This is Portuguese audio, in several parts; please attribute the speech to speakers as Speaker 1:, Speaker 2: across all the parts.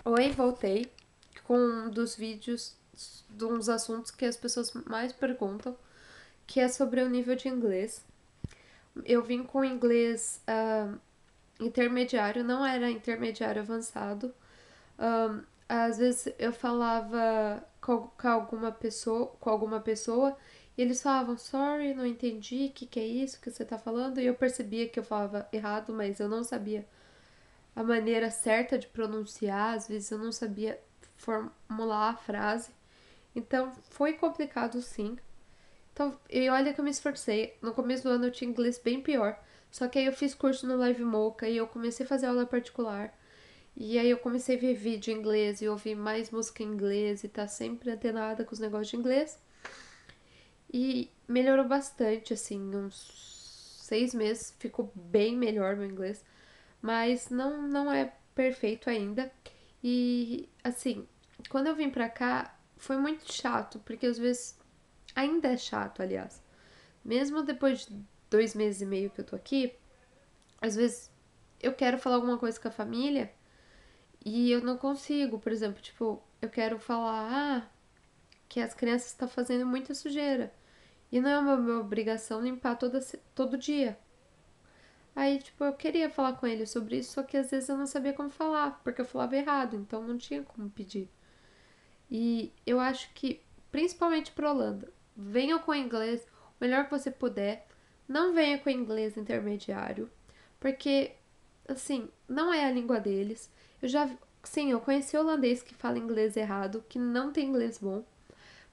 Speaker 1: Oi, voltei com um dos vídeos de uns assuntos que as pessoas mais perguntam, que é sobre o nível de inglês. Eu vim com inglês intermediário, não era intermediário avançado. Às vezes eu falava com alguma pessoa e eles falavam, sorry, não entendi, o que é isso que você tá falando? E eu percebia que eu falava errado, mas eu não sabia a maneira certa de pronunciar, às vezes eu não sabia formular a frase. Então foi complicado sim. Então, e olha que eu me esforcei. No começo do ano eu tinha inglês bem pior. Só que aí eu fiz curso no Live Mocha e eu comecei a fazer aula particular. E aí eu comecei a ver vídeo em inglês e ouvir mais música em inglês e tá sempre antenada com os negócios de inglês. E melhorou bastante, assim, uns 6 meses ficou bem melhor meu inglês. Mas não é perfeito ainda. E assim, quando eu vim pra cá, foi muito chato, porque às vezes ainda é chato, aliás. Mesmo depois de 2 meses e meio que eu tô aqui, às vezes eu quero falar alguma coisa com a família e eu não consigo. Por exemplo, tipo, eu quero falar que as crianças estão fazendo muita sujeira. E não é uma minha obrigação limpar todo dia. Aí, tipo, eu queria falar com ele sobre isso, só que às vezes eu não sabia como falar, porque eu falava errado, então não tinha como pedir. E eu acho que, principalmente pra Holanda, venha com inglês o melhor que você puder. Não venha com inglês intermediário, porque, assim, não é a língua deles. Sim, eu conheci holandês que fala inglês errado, que não tem inglês bom,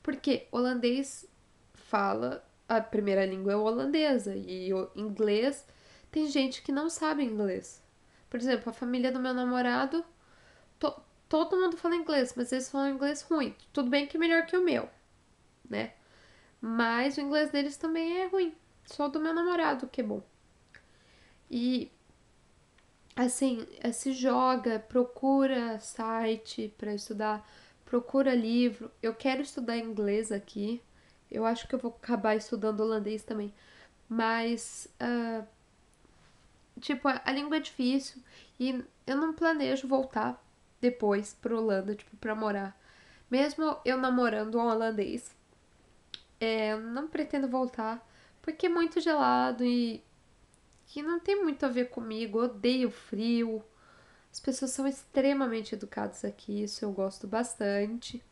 Speaker 1: porque holandês fala, a primeira língua é holandesa, e o inglês tem gente que não sabe inglês. Por exemplo, a família do meu namorado To- todo mundo fala inglês, mas eles falam inglês ruim. Tudo bem que é melhor que o meu, né? Mas o inglês deles também é ruim. Só do meu namorado que é bom. E assim, se joga, procura site pra estudar, procura livro. Eu quero estudar inglês aqui. Eu acho que eu vou acabar estudando holandês também. Mas, tipo, a língua é difícil e eu não planejo voltar depois pra Holanda, tipo, pra morar. Mesmo eu namorando um holandês, não pretendo voltar porque é muito gelado e que não tem muito a ver comigo. Eu odeio frio. As pessoas são extremamente educadas aqui, isso eu gosto bastante.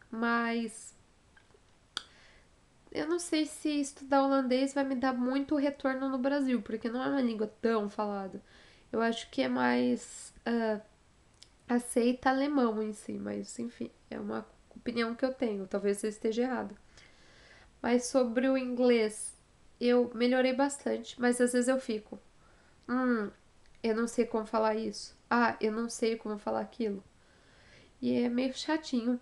Speaker 1: Mas eu não sei se estudar holandês vai me dar muito retorno no Brasil, porque não é uma língua tão falada. Eu acho que é mais aceita alemão em si, mas enfim, é uma opinião que eu tenho. Talvez eu esteja errada. Mas sobre o inglês, eu melhorei bastante, mas às vezes eu fico, eu não sei como falar isso. Ah, eu não sei como falar aquilo. E é meio chatinho.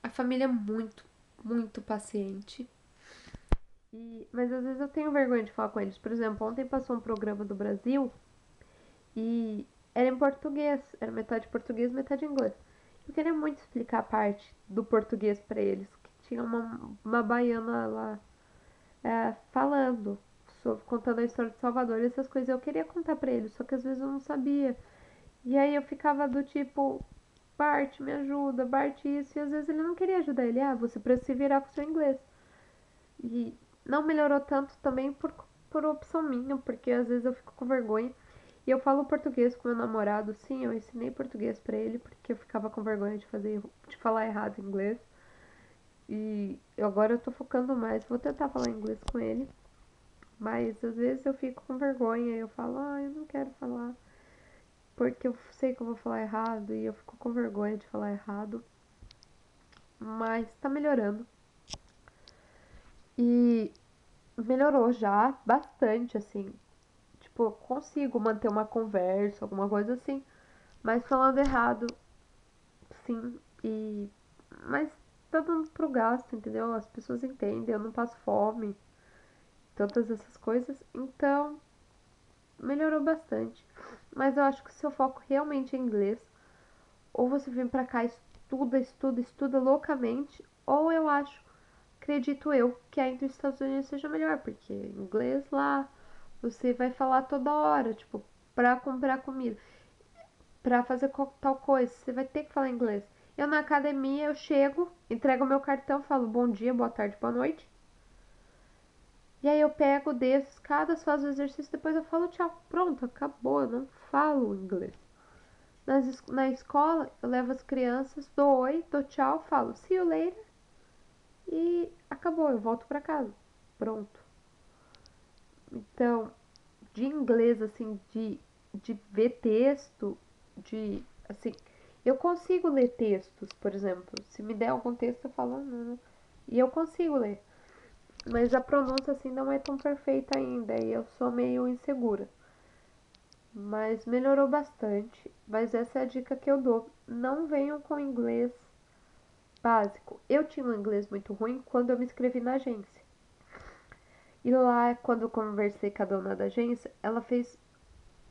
Speaker 1: A família é muito, muito paciente. Mas às vezes eu tenho vergonha de falar com eles. Por exemplo, ontem passou um programa do Brasil e era em português. Era metade português, metade inglês. Eu queria muito explicar a parte do português pra eles. Que tinha uma baiana lá falando, contando a história de Salvador, essas coisas. Eu queria contar pra ele, só que às vezes eu não sabia. E aí eu ficava do tipo, Bart, me ajuda, Bart isso. E às vezes ele não queria ajudar ele, você precisa se virar com o seu inglês. E não melhorou tanto também por opção minha, porque às vezes eu fico com vergonha. E eu falo português com meu namorado, sim, eu ensinei português pra ele, porque eu ficava com vergonha de falar errado em inglês. E agora eu tô focando mais, vou tentar falar inglês com ele. Mas às vezes eu fico com vergonha e eu falo, eu não quero falar. Porque eu sei que eu vou falar errado e eu fico com vergonha de falar errado. Mas tá melhorando. E melhorou já bastante, assim. Tipo, eu consigo manter uma conversa, alguma coisa assim. Mas falando errado, sim. Mas tá dando pro gasto, entendeu? As pessoas entendem, eu não passo fome, todas essas coisas. Então, melhorou bastante. Mas eu acho que o seu foco realmente é inglês. Ou você vem pra cá, estuda, estuda, estuda loucamente, ou eu acho, acredito eu, que a entre os Estados Unidos seja melhor, porque inglês lá você vai falar toda hora, tipo, pra comprar comida. pra fazer tal coisa, você vai ter que falar inglês. Eu na academia, eu chego, entrego o meu cartão, falo bom dia, boa tarde, boa noite. E aí eu pego, desço escadas, faço o exercício, depois eu falo tchau. Pronto, acabou, eu não falo inglês. Na escola, eu levo as crianças, dou oi, dou tchau, falo see you later e acabou, eu volto pra casa. Pronto. Então, de inglês, assim, de ver texto, de, assim, eu consigo ler textos, por exemplo. Se me der algum texto, eu falo, não. E eu consigo ler. Mas a pronúncia, assim, não é tão perfeita ainda. E eu sou meio insegura. Mas melhorou bastante. Mas essa é a dica que eu dou. Não venham com inglês básico. Eu tinha um inglês muito ruim quando eu me inscrevi na agência. E lá, quando eu conversei com a dona da agência, ela fez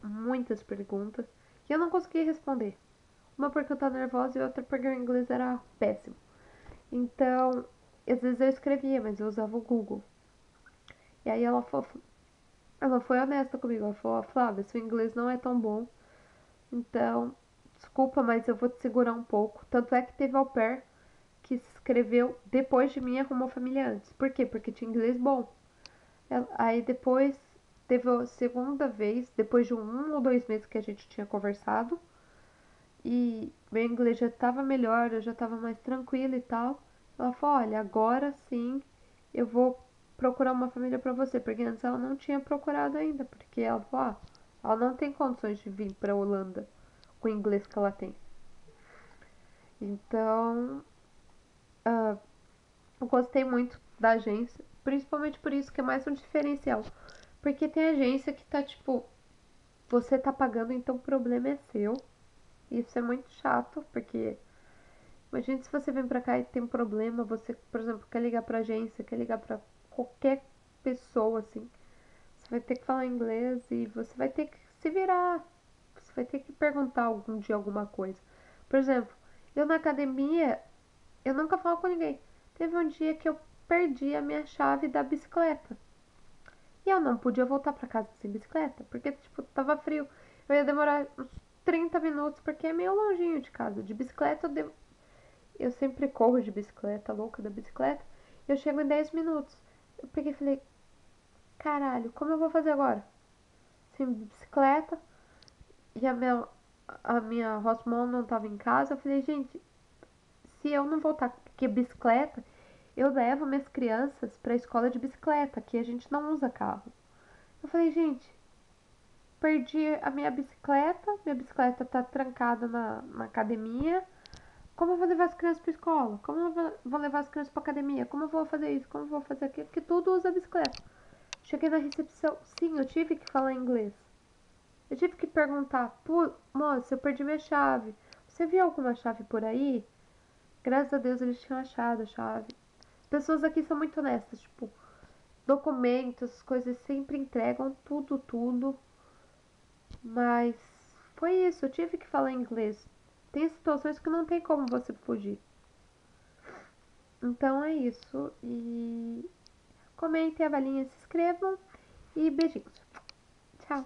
Speaker 1: muitas perguntas e eu não consegui responder. Uma porque eu tava nervosa e outra porque o inglês era péssimo. Então, às vezes eu escrevia, mas eu usava o Google. E aí ela foi honesta comigo. Ela falou, Flávia, seu inglês não é tão bom. Então, desculpa, mas eu vou te segurar um pouco. Tanto é que teve au pair que se inscreveu depois de mim e arrumou família antes. Por quê? Porque tinha inglês bom. Aí depois teve a segunda vez, depois de 1 ou 2 meses que a gente tinha conversado. E meu inglês já estava melhor, eu já estava mais tranquila e tal. Ela falou: Olha, agora sim eu vou procurar uma família para você, porque antes ela não tinha procurado ainda, porque ela falou: ela não tem condições de vir para Holanda com o inglês que ela tem. Então, eu gostei muito da agência, principalmente por isso que é mais um diferencial. Porque tem agência que tá tipo, você tá pagando, então o problema é seu. Isso é muito chato, porque imagina se você vem pra cá e tem um problema, você, por exemplo, quer ligar pra agência, quer ligar pra qualquer pessoa, assim. Você vai ter que falar inglês e você vai ter que se virar. Você vai ter que perguntar algum dia alguma coisa. Por exemplo, eu na academia, eu nunca falo com ninguém. Teve um dia que eu perdi a minha chave da bicicleta. E eu não podia voltar pra casa sem bicicleta, porque, tipo, tava frio. Eu ia demorar uns 30 minutos, porque é meio longinho de casa. De bicicleta eu sempre corro de bicicleta, louca da bicicleta. Eu chego em 10 minutos. Eu peguei e falei, caralho, como eu vou fazer agora? Sem bicicleta. E a minha host mom não tava em casa. Eu falei, gente, se eu não voltar com bicicleta, eu levo minhas crianças pra escola de bicicleta, que a gente não usa carro. Eu falei, gente, perdi a minha bicicleta tá trancada na academia. Como eu vou levar as crianças pra escola? Como eu vou levar as crianças pra academia? Como eu vou fazer isso? Como eu vou fazer aquilo? Porque tudo usa bicicleta. Cheguei na recepção. Sim, eu tive que falar inglês. Eu tive que perguntar, pô, moça, eu perdi minha chave. Você viu alguma chave por aí? Graças a Deus eles tinham achado a chave. As pessoas aqui são muito honestas, tipo, documentos, coisas sempre entregam tudo, tudo. Mas foi isso, eu tive que falar inglês. Tem situações que não tem como você fugir. Então é isso. E comentem, avaliem, se inscrevam. E beijinhos. Tchau.